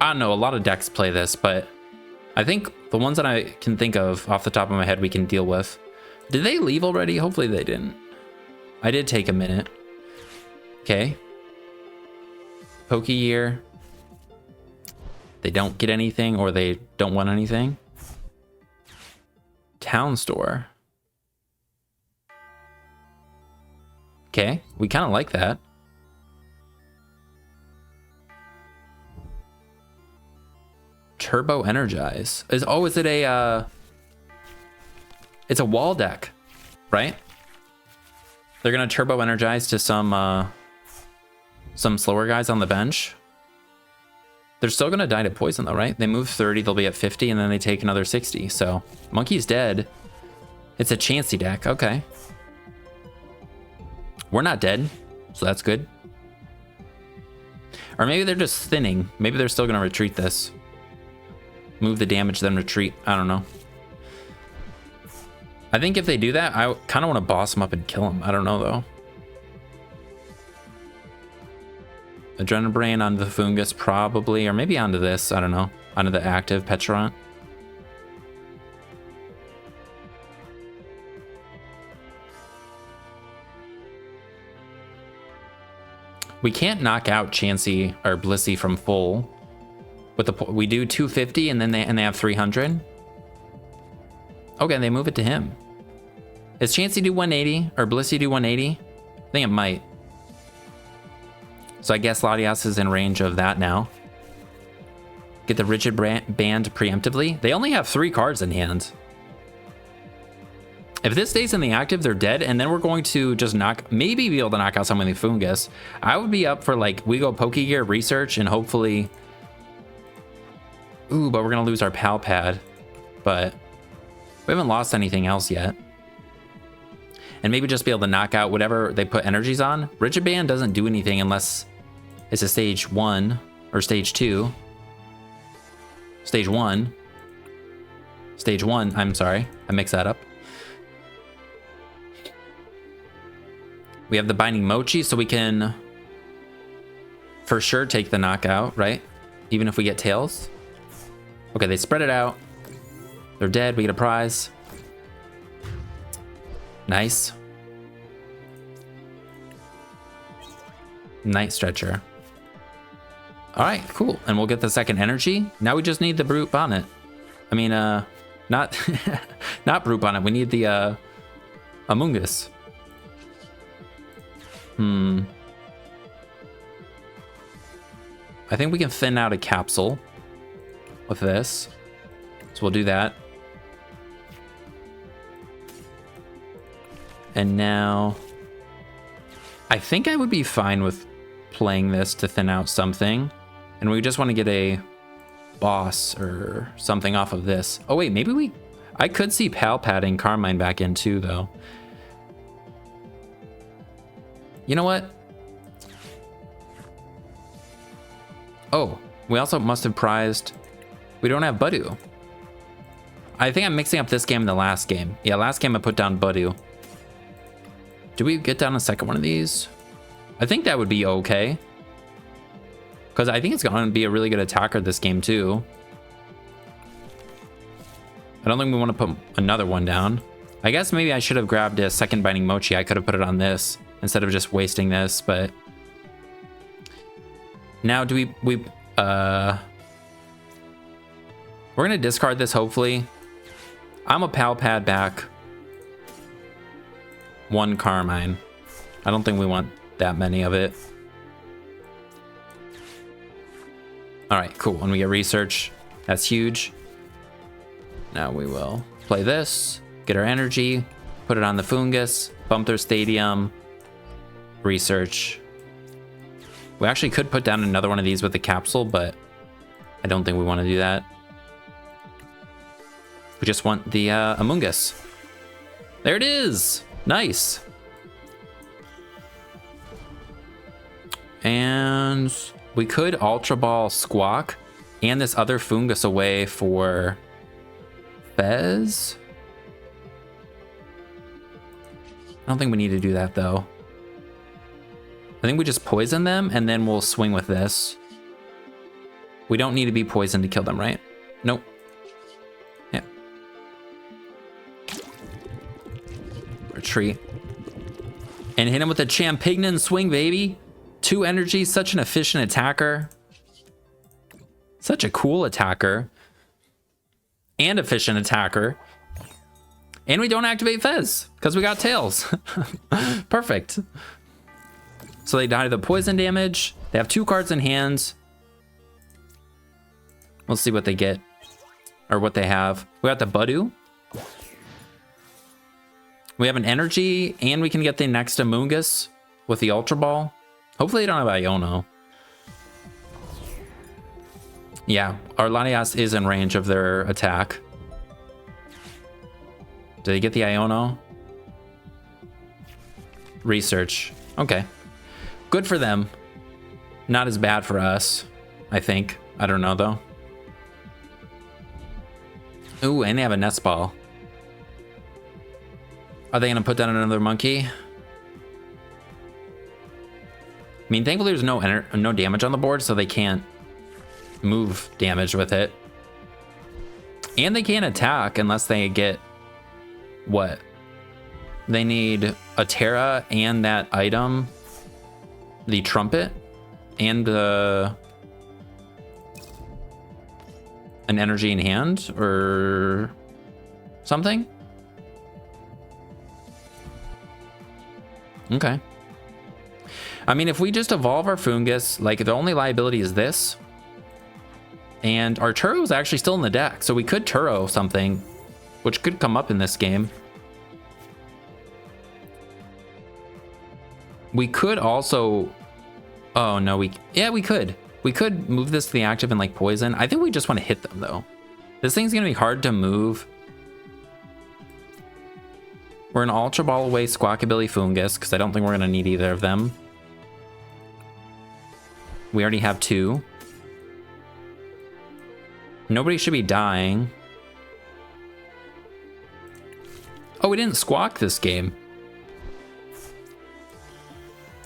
Speaker 1: I don't know, a lot of decks play this, but I think the ones that I can think of off the top of my head we can deal with. Did they leave already? Hopefully they didn't. I did take a minute. Okay. Pokegear. they don't get anything or they don't want anything. Town store. Okay, we kind of like that. Turbo Energize. Is it a it's a wall deck, right? They're gonna turbo energize to some slower guys on the bench. They're still gonna die to poison though, right? They move 30, they'll be at 50, and then they take another 60. So Monkey's dead. It's a Chansey deck, okay. We're not dead, so that's good. Or maybe they're just thinning. Maybe they're still gonna retreat this. Move the damage, then retreat. I don't know. I think if they do that, I kind of want to boss them up and kill them. I don't know, though. Adrenabrain onto the Foongus, probably. Or maybe onto this. I don't know. Onto the active Pecharunt. We can't knock out Chansey or Blissey from full. With the we do 250 and then they have 300. Okay, they move it to him. Is Chansey do 180 or Blissey do 180? I think it might. So I guess Latias is in range of that now. Get the Rigid Band preemptively. They only have 3 cards in hand. If this stays in the active, they're dead, and then we're going to just maybe be able to knock out some of the Foongus. I would be up for like we go Pokegear research and hopefully. Ooh, but we're gonna lose our PAL pad. But we haven't lost anything else yet. And maybe just be able to knock out whatever they put energies on. Rigid Band doesn't do anything unless it's a stage 1 or stage 2. Stage 1. Stage 1, I'm sorry. I mixed that up. We have the Binding Mochi, so we can for sure take the knockout, right? Even if we get tails. Okay, they spread it out. They're dead. We get a prize. Nice. Night Stretcher. All right, cool. And we'll get the second energy. Now we just need the Brute Bonnet. I mean, not not Brute Bonnet. We need the Amoonguss. I think we can thin out a capsule with this. So we'll do that. And now I think I would be fine with playing this to thin out something. And we just want to get a boss or something off of this. Oh wait, maybe I could see PAL padding Carmine back in too though. You know what? Oh, we also must have prized. We don't have Budew. I think I'm mixing up this game and the last game. Yeah, last game I put down Budew. Do we get down a second one of these? I think that would be okay. Because I think it's going to be a really good attacker this game too. I don't think we want to put another one down. I guess maybe I should have grabbed a second Binding Mochi. I could have put it on this instead of just wasting this, but... Now do we're gonna discard this hopefully. I'm a PAL pad back. 1 Carmine. I don't think we want that many of it. All right, cool. When we get research, that's huge. Now we will play this, get our energy, put it on the Foongus, bump their stadium, research. We actually could put down another one of these with the capsule, but I don't think we want to do that. We just want the Amoonguss. There it is. Nice. And we could Ultra Ball Squawk and this other Foongus away for Fez. I don't think we need to do that though. I think we just poison them and then we'll swing with this. We don't need to be poisoned to kill them, right? Nope. Yeah. Retreat. And hit him with a Champignon swing, baby. 2 energy, such an efficient attacker. Such a cool attacker. And efficient attacker. And we don't activate Fez because we got Tails. Perfect. So they die to the poison damage. They have 2 cards in hand. We'll see what they get. Or what they have. We got the Budew. We have an energy, and we can get the next Amoonguss with the Ultra Ball. Hopefully they don't have Iono. Yeah, our Latias is in range of their attack. Did they get the Iono? Research. Okay. Good for them. Not as bad for us, I think. I don't know, though. Ooh, and they have a nest ball. Are they going to put down another monkey? I mean, thankfully there's no damage on the board, so they can't move damage with it. And they can't attack unless they get... What? They need a Terra and that item, the trumpet, and an energy in hand or something. Okay. I mean, if we just evolve our Foongus, like the only liability is this, and our Turo is actually still in the deck, so we could Turo something, which could come up in this game. We could also... Oh, no, yeah, we could. We could move this to the active and, like, poison. I think we just want to hit them, though. This thing's going to be hard to move. We're an Ultra Ball away Squawkabilly Foongus, because I don't think we're going to need either of them. We already have 2. Nobody should be dying. Oh, we didn't squawk this game.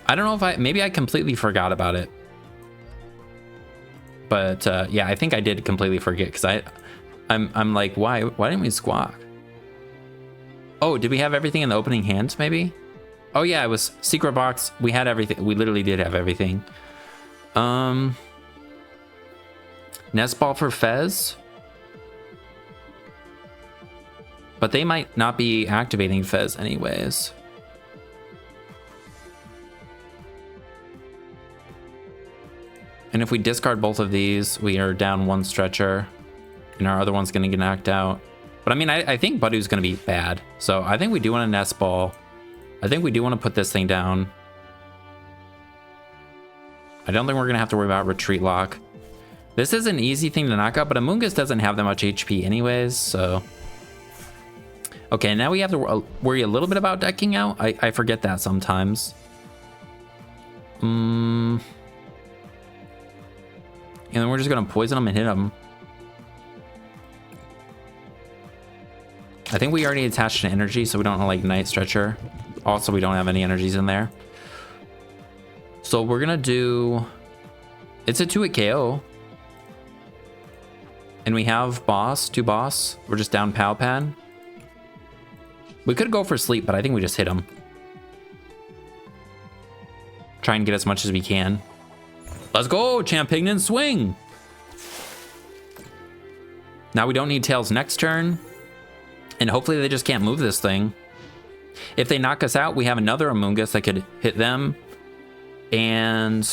Speaker 1: I don't know if maybe I completely forgot about it. But yeah, I think I did completely forget because I'm like, why didn't we squawk? Oh, did we have everything in the opening hand maybe? Oh yeah, it was secret box. We had everything. We literally did have everything. Nest ball for Fez. But they might not be activating Fez anyways. And if we discard both of these, we are down 1 stretcher. And our other one's going to get knocked out. But I mean, I think Budew's going to be bad. So I think we do want a nest ball. I think we do want to put this thing down. I don't think we're going to have to worry about retreat lock. This is an easy thing to knock out, but Amoonguss doesn't have that much HP anyways, so... Okay, now we have to worry a little bit about decking out. I forget that sometimes. And then we're just going to poison them and hit them. I think we already attached an energy, so we don't like Night Stretcher. Also, we don't have any energies in there. So we're going to do... It's a 2-hit KO. And we have boss, 2 boss. We're just down Pal Pad. We could go for sleep, but I think we just hit him. Try and get as much as we can. Let's go, Champignon swing! Now we don't need Tails next turn. And hopefully they just can't move this thing. If they knock us out, we have another Amoonguss that could hit them. And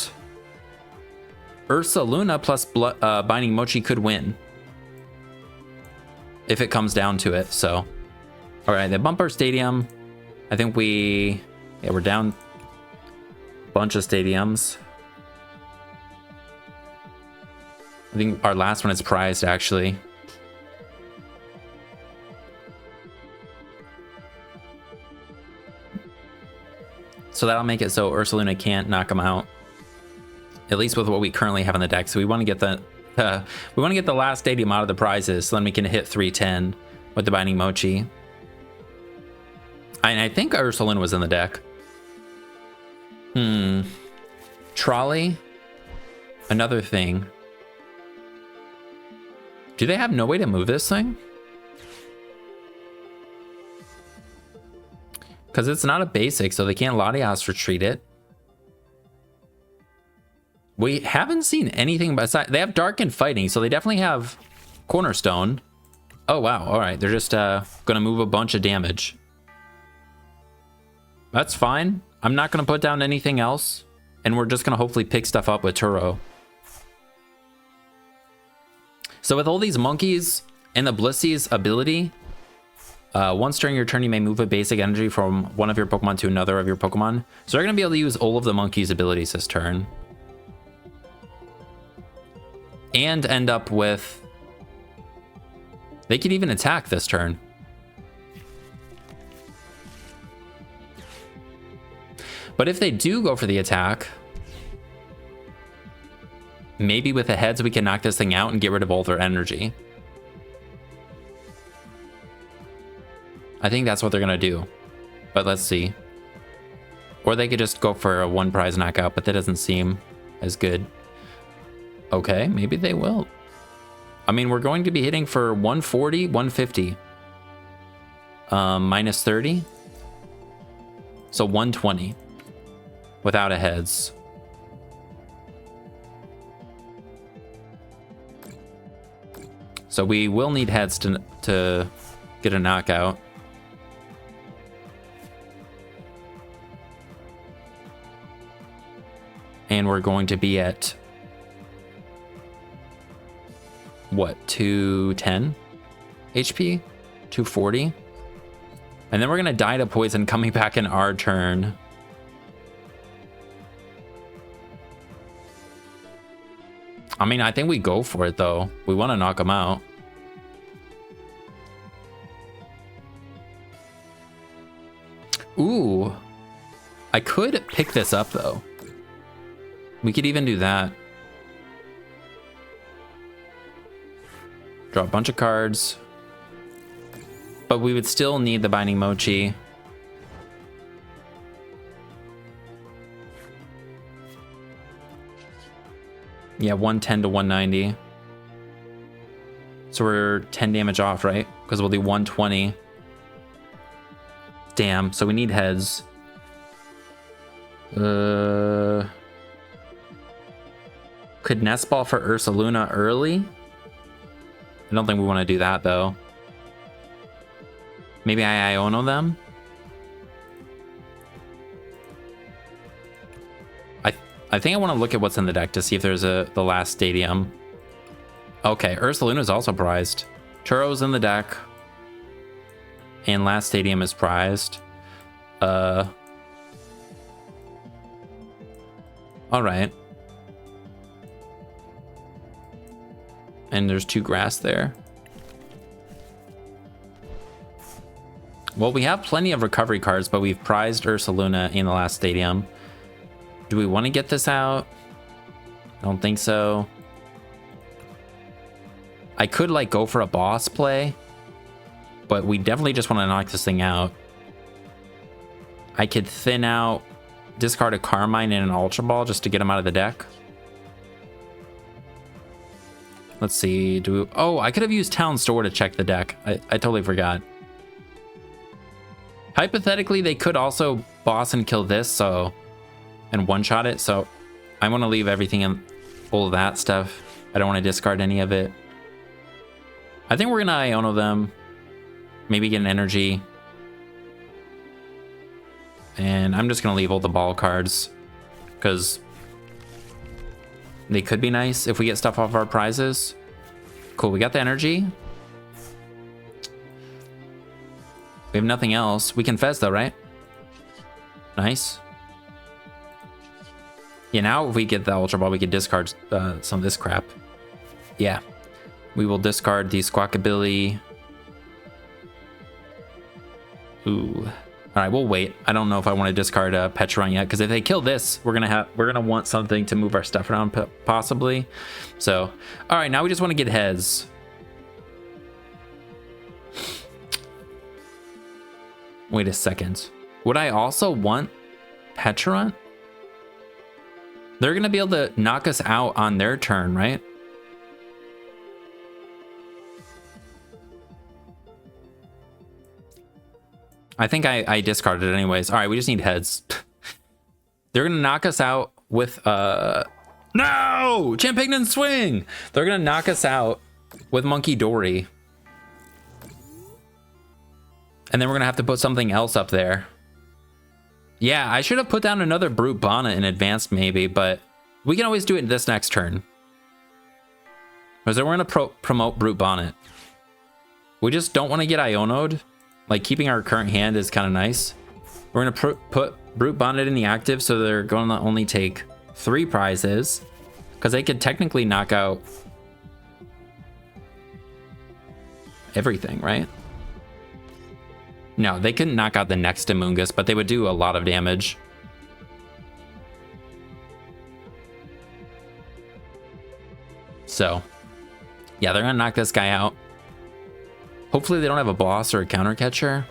Speaker 1: Ursaluna plus Binding Mochi could win. If it comes down to it, so. All right, the bumper stadium. I think we're down a bunch of stadiums. I think our last one is prized, actually. So that'll make it so Ursaluna can't knock him out. At least with what we currently have in the deck. So we want to get the last stadium out of the prizes, so then we can hit 310 with the Binding Mochi. And I think Ursaluna was in the deck. Trolley. Another thing. Do they have no way to move this thing? Because it's not a basic, so they can't Latias retreat it. We haven't seen anything besides... They have Darkened Fighting, so they definitely have Cornerstone. Oh, wow. All right. They're just going to move a bunch of damage. That's fine. I'm not going to put down anything else. And we're just going to hopefully pick stuff up with Turo. So with all these monkeys and the Blissey's ability, once during your turn, you may move a basic energy from one of your Pokemon to another of your Pokemon. So they're going to be able to use all of the monkeys' abilities this turn. And end up with... They could even attack this turn. But if they do go for the attack, maybe with the heads we can knock this thing out and get rid of all their energy. I think that's what they're gonna do, but let's see. Or they could just go for a one prize knockout, but that doesn't seem as good. Okay, maybe they will. I mean, we're going to be hitting for 140, 150. Minus 30. So 120 without a heads. So we will need heads to get a knockout. And we're going to be at what, 210 HP? 240? And then we're gonna die to poison coming back in our turn. I mean, I think we go for it though. We want to knock him out. Ooh. I could pick this up though. We could even do that. Draw a bunch of cards. But we would still need the Binding Mochi. Yeah, 110 to 190. So we're 10 damage off, right? Because we'll do 120. Damn, so we need heads. Could Nest Ball for Ursaluna early? I don't think we want to do that, though. Maybe I Iono them? I think I want to look at what's in the deck to see if there's the last stadium. Okay, Ursaluna is also prized. Turo's in the deck. And last stadium is prized. Alright. And there's 2 grass there. Well, we have plenty of recovery cards, but we've prized Ursaluna in the last stadium. Do we want to get this out? I don't think so. I could like go for a boss play, but we definitely just want to knock this thing out. I could thin out, discard a Carmine and an Ultra Ball just to get him out of the deck. Let's see. Oh, I could have used Town Store to check the deck. I totally forgot. Hypothetically, they could also boss and kill this, so... and one-shot it, so I want to leave everything in all of that stuff. I don't want to discard any of it. I think we're going to Iono them. Maybe get an energy. And I'm just going to leave all the ball cards. Because they could be nice if we get stuff off our prizes. Cool, we got the energy. We have nothing else. We can Fez though, right? Nice. Yeah, now if we get the Ultra Ball, we can discard some of this crap. Yeah. We will discard the Squawkabilly. Ooh. All right, we'll wait. I don't know if I want to discard Pecharunt yet, because if they kill this, we're gonna want something to move our stuff around, possibly. So, all right, now we just want to get heads. Wait a second. Would I also want Pecharunt? They're gonna be able to knock us out on their turn, right? I think I discarded it anyways. All right, we just need heads. They're gonna knock us out with No! Champignon swing! They're gonna knock us out with Monkey Dory. And then we're gonna have to put something else up there. Yeah, I should have put down another Brute Bonnet in advance maybe, but we can always do it this next turn. Because then we're gonna promote Brute Bonnet. We just don't want to get Iono'd. Like, keeping our current hand is kind of nice. We're gonna put Brute Bonnet in the active, so they're going to only take 3 prizes. Because they could technically knock out everything, right? No, they couldn't knock out the next Amoonguss, but they would do a lot of damage. So, yeah, they're gonna knock this guy out. Hopefully they don't have a boss or a counter catcher.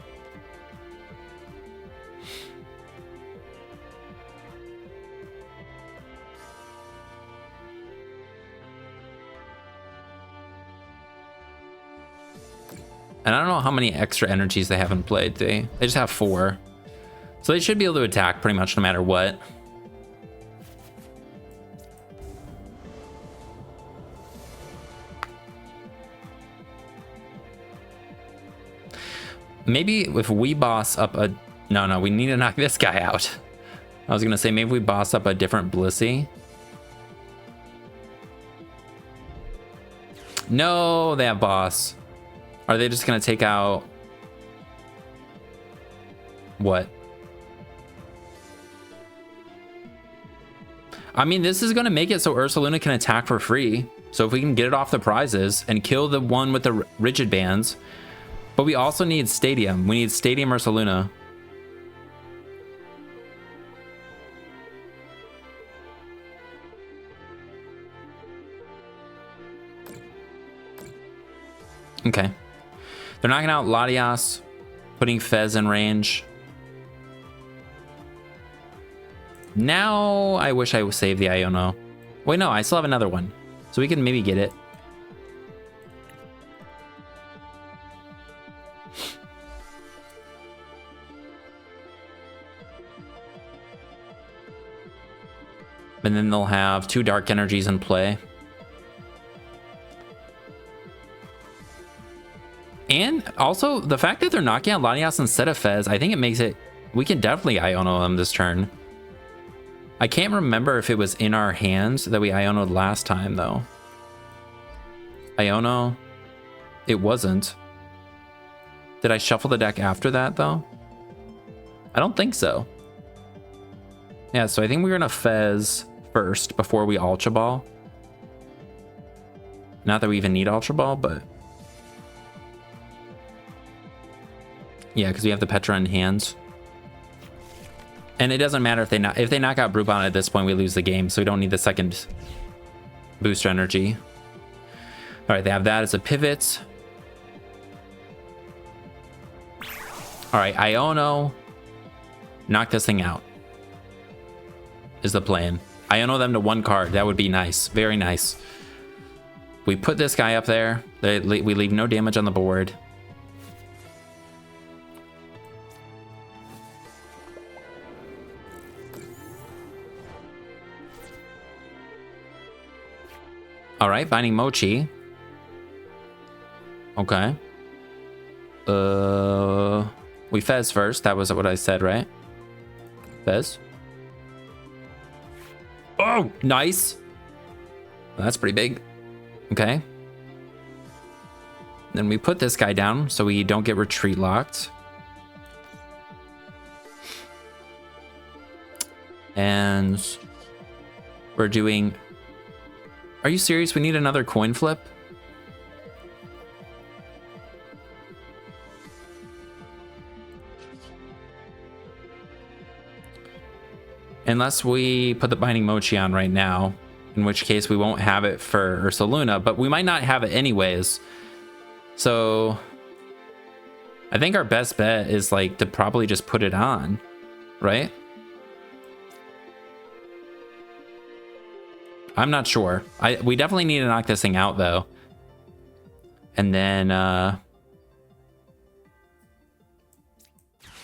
Speaker 1: And I don't know how many extra energies they haven't played. They just have 4. So they should be able to attack pretty much no matter what. Maybe if we boss up a... No, we need to knock this guy out. I was going to say maybe we boss up a different Blissey. No, they have boss. Are they just going to take out... What? I mean, this is going to make it so Ursaluna can attack for free. So if we can get it off the prizes and kill the one with the rigid bands... But we also need Stadium. We need Stadium Ursaluna. Okay. They're knocking out Latias, putting Fez in range. Now I wish I would save the Iono. Wait, no, I still have another one. So we can maybe get it. And then they'll have 2 dark energies in play. And also, the fact that they're knocking out Latias instead of Fez, I think it makes it... We can definitely Iono them this turn. I can't remember if it was in our hands that we Iono'd last time, though. Iono? It wasn't. Did I shuffle the deck after that, though? I don't think so. Yeah, so I think we're gonna Fez first before we Ultra Ball. Not that we even need Ultra Ball, but... Yeah, because we have the Petra in hands. And it doesn't matter if they knock out Brute Bonnet at this point, we lose the game, so we don't need the second booster energy. Alright, they have that as a pivot. Alright, Iono. Knock this thing out. Is the plan. Iono them to 1 card. That would be nice. Very nice. We put this guy up there. We leave no damage on the board. All right, Binding Mochi. Okay. We Fez first. That was what I said, right? Fez. Oh, nice. That's pretty big. Okay. Then we put this guy down so we don't get retreat locked. And we're doing... Are you serious? We need another coin flip? Unless we put the Binding Mochi on right now, in which case we won't have it for Ursaluna, but we might not have it anyways. So I think our best bet is like to probably just put it on, right? I'm not sure. We definitely need to knock this thing out though. And then I'm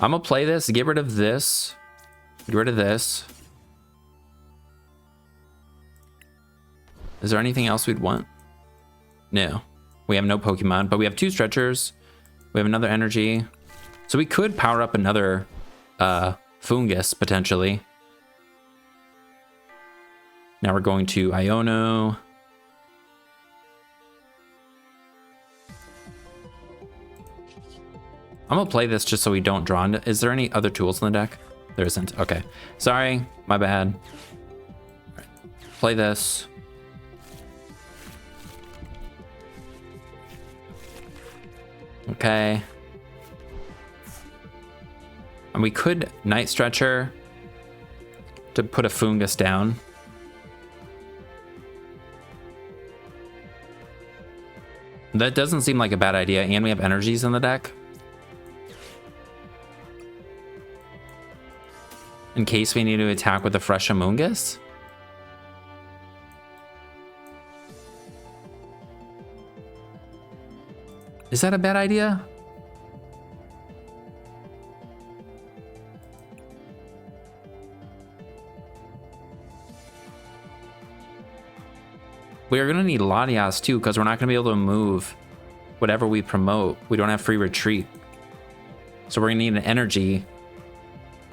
Speaker 1: gonna play this, get rid of this, get rid of this. Is there anything else we'd want? No. We have no Pokemon, but we have 2 stretchers. We have another energy. So we could power up another Foongus, potentially. Now we're going to Iono. I'm gonna play this just so we don't draw into. Is there any other tools in the deck? There isn't. Okay. Sorry, my bad. All right. Play this. Okay. And we could Night Stretcher to put a Foongus down. That doesn't seem like a bad idea, and we have energies in the deck. In case we need to attack with a fresh Amoonguss. Is that a bad idea? We are going to need Latias too, because we're not going to be able to move whatever we promote. We don't have free retreat. So we're going to need an energy.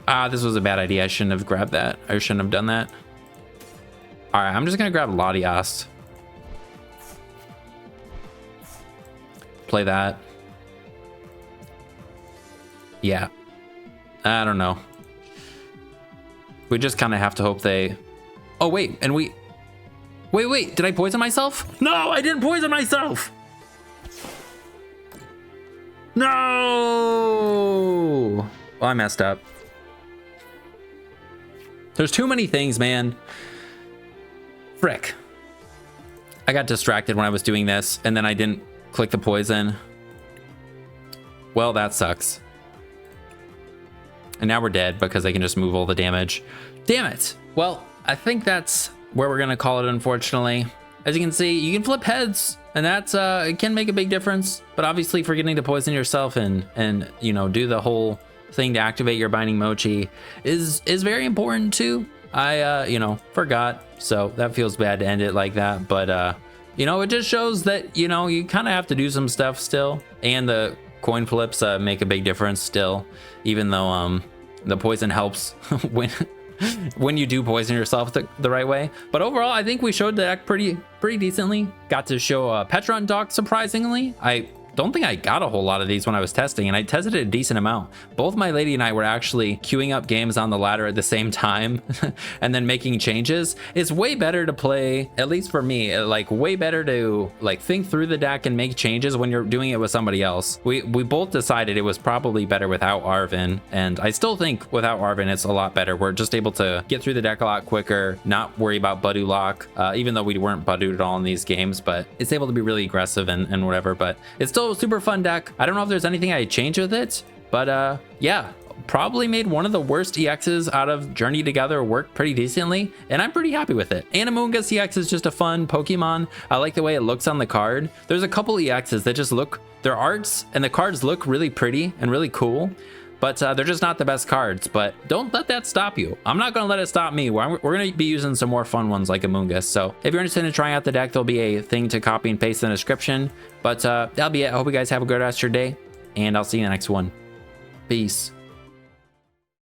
Speaker 1: Ah, this was a bad idea. I shouldn't have grabbed that. I shouldn't have done that. All right, I'm just going to grab Latias. Play that. Yeah. I don't know. We just kind of have to hope they... Oh, wait. And we... Wait. Did I poison myself? No, I didn't poison myself. No. Well, I messed up. There's too many things, man. Frick. I got distracted when I was doing this, and then I didn't click the poison. Well, that sucks. And now we're dead because they can just move all the damage. Damn it. Well, I think that's where we're gonna call it, unfortunately. As you can see, you can flip heads, and that's it can make a big difference. But obviously, forgetting to poison yourself and you know, do the whole thing to activate your binding mochi is very important too. I you know, forgot, so that feels bad to end it like that. But you know, it just shows that, you know, you kind of have to do some stuff still, and the coin flips make a big difference still, even though the poison helps when you do poison yourself the right way. But overall, I think we showed the deck pretty decently. Got to show Pecharunt dock, surprisingly. I don't think I got a whole lot of these when I was testing, and I tested a decent amount. Both my lady and I were actually queuing up games on the ladder at the same time and then making changes. It's way better to play, at least for me, like way better to like think through the deck and make changes when you're doing it with somebody else. We both decided it was probably better without Arven, and I still think without Arven it's a lot better. We're just able to get through the deck a lot quicker, not worry about Budew lock, even though we weren't Budewed at all in these games, but it's able to be really aggressive and whatever. But it's still a super fun deck. I don't know if there's anything I'd change with it, but yeah, probably made one of the worst EXs out of Journey Together work pretty decently, and I'm pretty happy with it. And Amoonguss EX is just a fun Pokemon. I like the way it looks on the card. There's a couple EXs that just look, their arts and the cards look really pretty and really cool, but they're just not the best cards. But don't let that stop you. I'm not gonna let it stop me. We're gonna be using some more fun ones like Amoonguss. So if you're interested in trying out the deck, there'll be a thing to copy and paste in the description. But that'll be it. I hope you guys have a good rest of your day, and I'll see you in the next one. Peace.